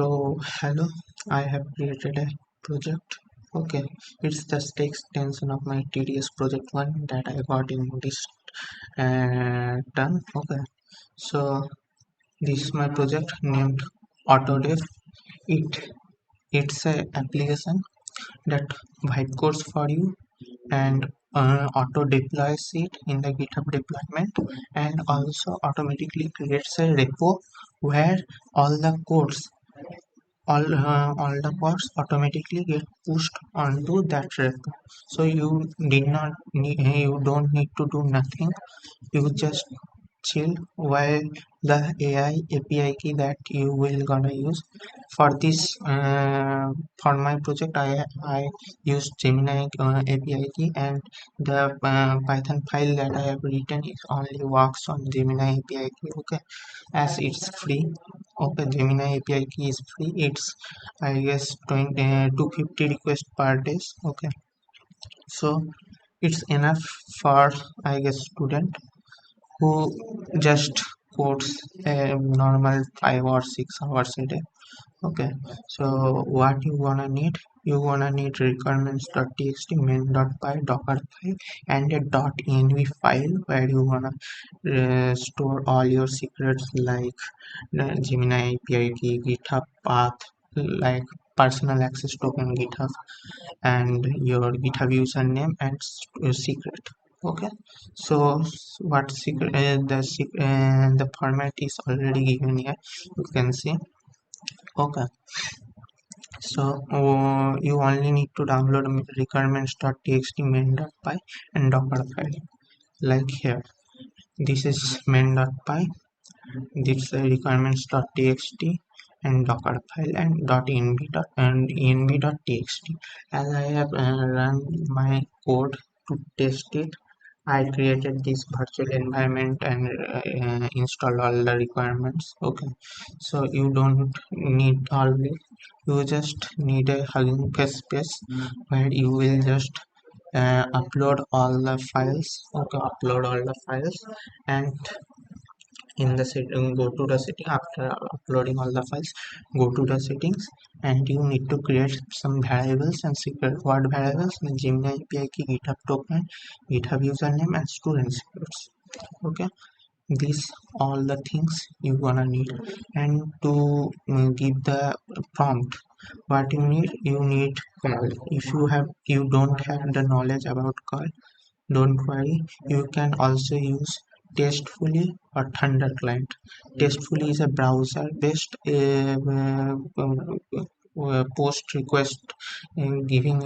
So hello, I have created a project. Okay, it's the extension of my tedious project one that I got in this term. Okay, so this is my project named AutoDev. It's a application that vibe codes for you and auto deploys it in the GitHub deployment, and also automatically creates a repo where all the codes all the parts automatically get pushed onto that repo. So you don't need to do nothing. You just chill while the AI API key that you will gonna use for this. For my project, I use Gemini API key, and the Python file that I have written is only works on Gemini API key. Okay, as it's free. Okay, Gemini API key is free. It's I guess 250 requests per day. Okay, so it's enough for I guess student who just codes a normal 5 or 6 hours a day. Okay, so what you wanna need? You wanna need requirements.txt, main.py, docker file, and a .env file where you wanna store all your secrets like Gemini API key, GitHub path, like personal access token GitHub, and your GitHub username and secret. Okay, so what secret? The format is already given here. You can see. Okay, so you only need to download requirements.txt, main.py, and docker file. Like here, this is main.py. This is requirements.txt and docker file and env.txt. As I have run my code to test it, I created this virtual environment and installed all the requirements. Okay, so you don't need all this. You just need a Hugging Face space where you will just upload all the files. Okay, upload all the files, and in the setting, go to the setting. After uploading all the files, go to the settings, and you need to create some variables and secret word variables in Gemini API key, GitHub token, GitHub username, and student secrets. Okay, these all the things you gonna need. And to give the prompt, what you need curl. If you don't have the knowledge about curl, don't worry, you can also use Testfully or Thunder Client. Testfully is a browser-based post request giving.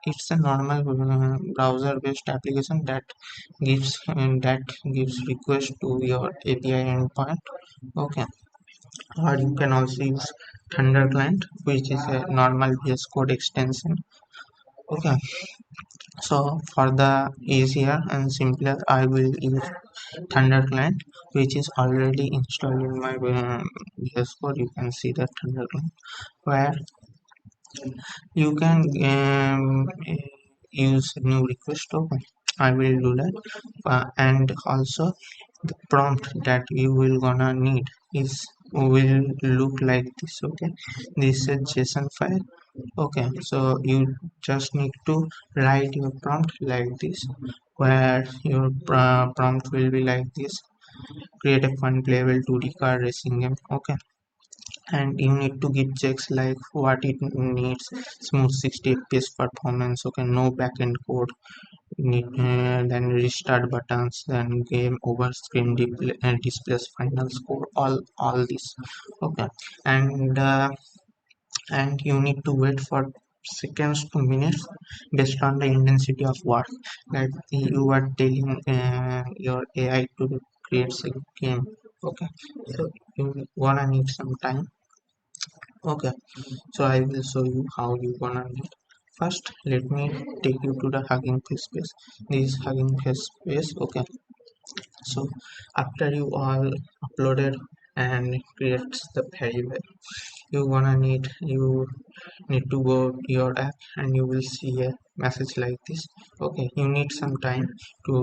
It's a normal browser-based application that gives request to your API endpoint. Okay, or you can also use Thunder Client, which is a normal VS Code extension. Okay, so for the easier and simpler, I will use Thunder Client, which is already installed in my VS Code. You can see that Thunder Client, where you can use new request token. I will do that, and also the prompt that you will gonna need is will look like this. Okay, this is a JSON file. Okay, so you just need to write your prompt like this, where your prompt will be like this: create a fun playable 2D car racing game. Okay, and you need to give checks like what it needs: smooth 60 fps performance. Okay, no backend code need, then restart buttons, then game over screen displays final score, all this. Okay, and you need to wait for seconds to minutes based on the intensity of work that you are telling your AI to create a game. Okay, so you wanna need some time. Okay, so I will show you how you gonna need. First, let me take you to the Hugging Face space. This is Hugging Face space. Okay, so after you all uploaded and it creates the variable. You need to go to your app and you will see a message like this. Okay, you need some time to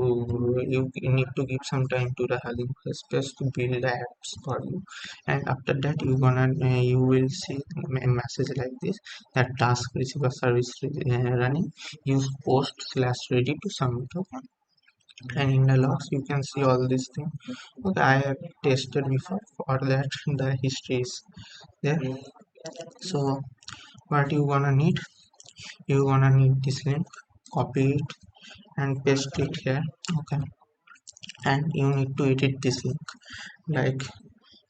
you need to give some time to the Hugging Space to build the apps for you, and after that you will see a message like this, that task receiver service running, use post slash ready to submit. Okay, and in the logs you can see all these things. Okay, I have tested before, for that the history is there. So what you gonna need this link, copy it and paste it here. Okay, and you need to edit this link, like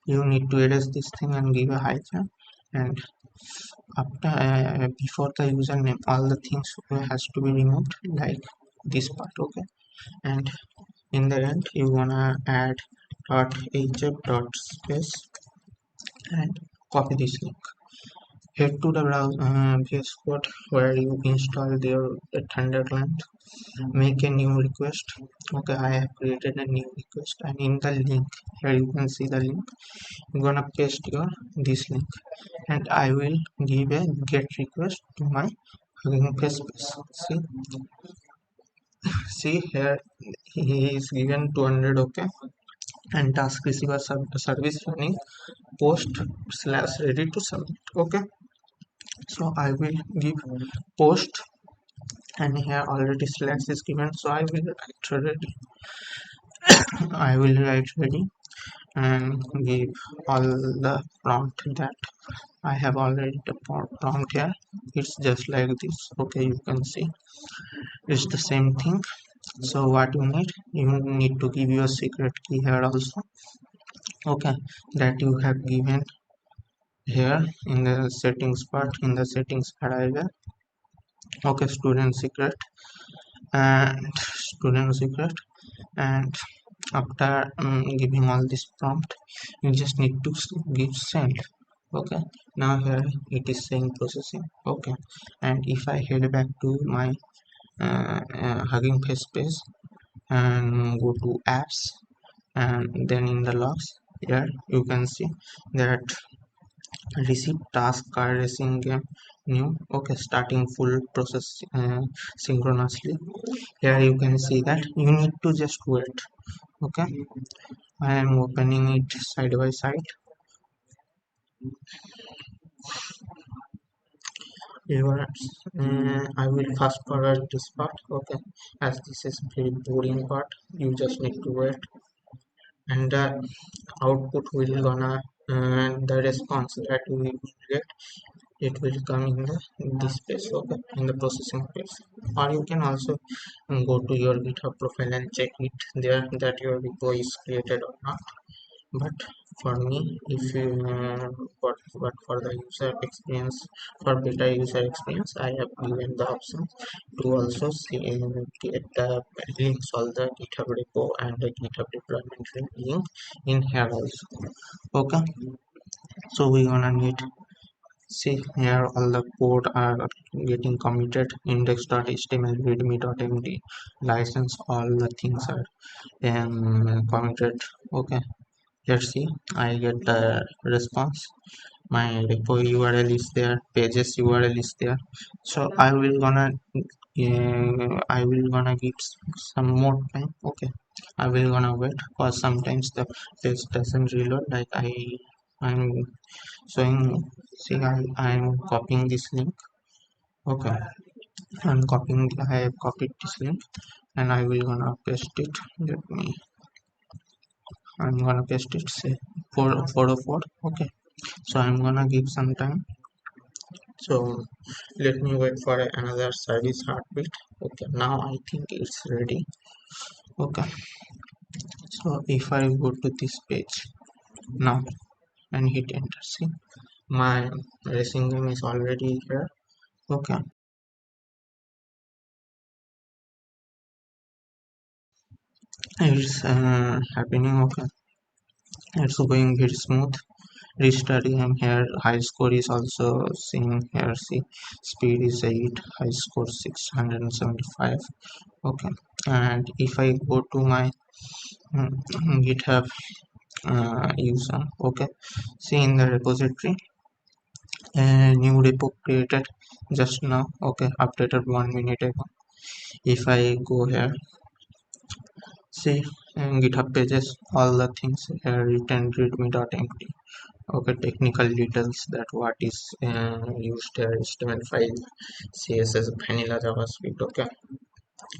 you need to edit this thing and give a hyphen, and after before the username all the things has to be removed, like this part. Okay, and in the end you wanna add .hf dot space and copy this link. Head to the browser VS Code where you installed your Thundercloud. Make a new request. Okay, I have created a new request, and in the link here you can see the link. I'm gonna paste your this link, and I will give a get request to my Hugging Face space. See here, he is given 200. Okay, and task receiver service running post slash ready to submit. Okay, so I will give post, and here already slash is given, so I will write ready and give all the prompt that I have already the prompt here. It's just like this. Okay, you can see it's the same thing. So what you need to give your secret key here also. Okay, that you have given here in the settings part. In the settings paragraph. Okay, student secret, and after giving all this prompt you just need to give send. Okay, now here it is saying processing. Okay, and if I head back to my Hugging Face page and go to apps, and then in the logs here you can see that receive task car racing game new. Okay, starting full process synchronously. Here you can see that you need to just wait. Okay, I am opening it side by side. I will fast forward this part. Okay, as this is very boring part, you just need to wait, and the output will gonna the response that we will get, it will come in this page. Okay, in the processing page, or you can also go to your GitHub profile and check it there that your repo is created or not. But for me, if you but for the user experience, for better user experience, I have given the option to also see get the links, all the GitHub repo and the GitHub deployment link in here also. Okay, so we gonna need, see here all the code are getting committed, index.html, readme.md, license, all the things are committed. Okay, let's see. I get the response, my repo URL is there, pages URL is there. So I will gonna give some more time. Okay, I will gonna wait, because sometimes the page doesn't reload, like I'm showing. See, I'm copying this link. Okay, I have copied this link, and I will gonna paste it. I'm gonna paste it, say 404. Okay, so I'm gonna give some time. So let me wait for another service heartbeat. Okay, now I think it's ready. Okay, so if I go to this page now and hit enter, see my racing game is already here. Okay, it's happening. Okay, it's going very smooth. Restarting, I'm here. High score is also seen here. See, speed is 8, high score 675. Okay, and if I go to my GitHub use them. Okay, see in the repository, a new repo created just now. Okay, updated 1 minute ago. If I go here, see in github pages, all the things here written readme.md. Okay, technical details, that what is used here, HTML file, CSS, vanilla JavaScript. Okay,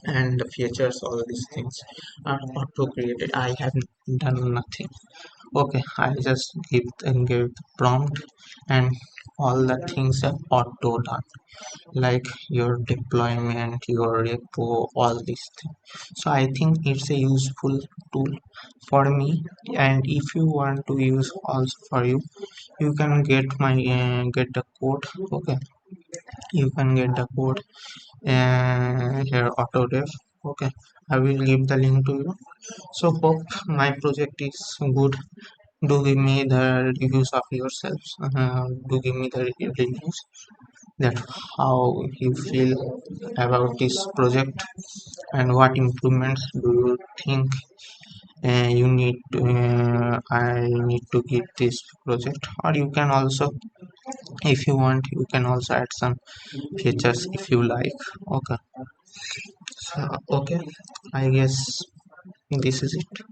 and the features, all these things are auto created. I have done nothing. Okay, I just give the prompt, and all the things are auto done, like your deployment, your repo, all these things. So I think it's a useful tool for me. And if you want to use also for you, you can get the code. Okay, you can get the code here, AutoDev. Okay, I will give the link to you. So hope my project is good. Do give me the reviews of yourselves. Do give me the reviews, that how you feel about this project, and what improvements do you think I need to give this project. Or you can also, if you want, you can also add some features if you like. Okay, so okay, I guess this is it.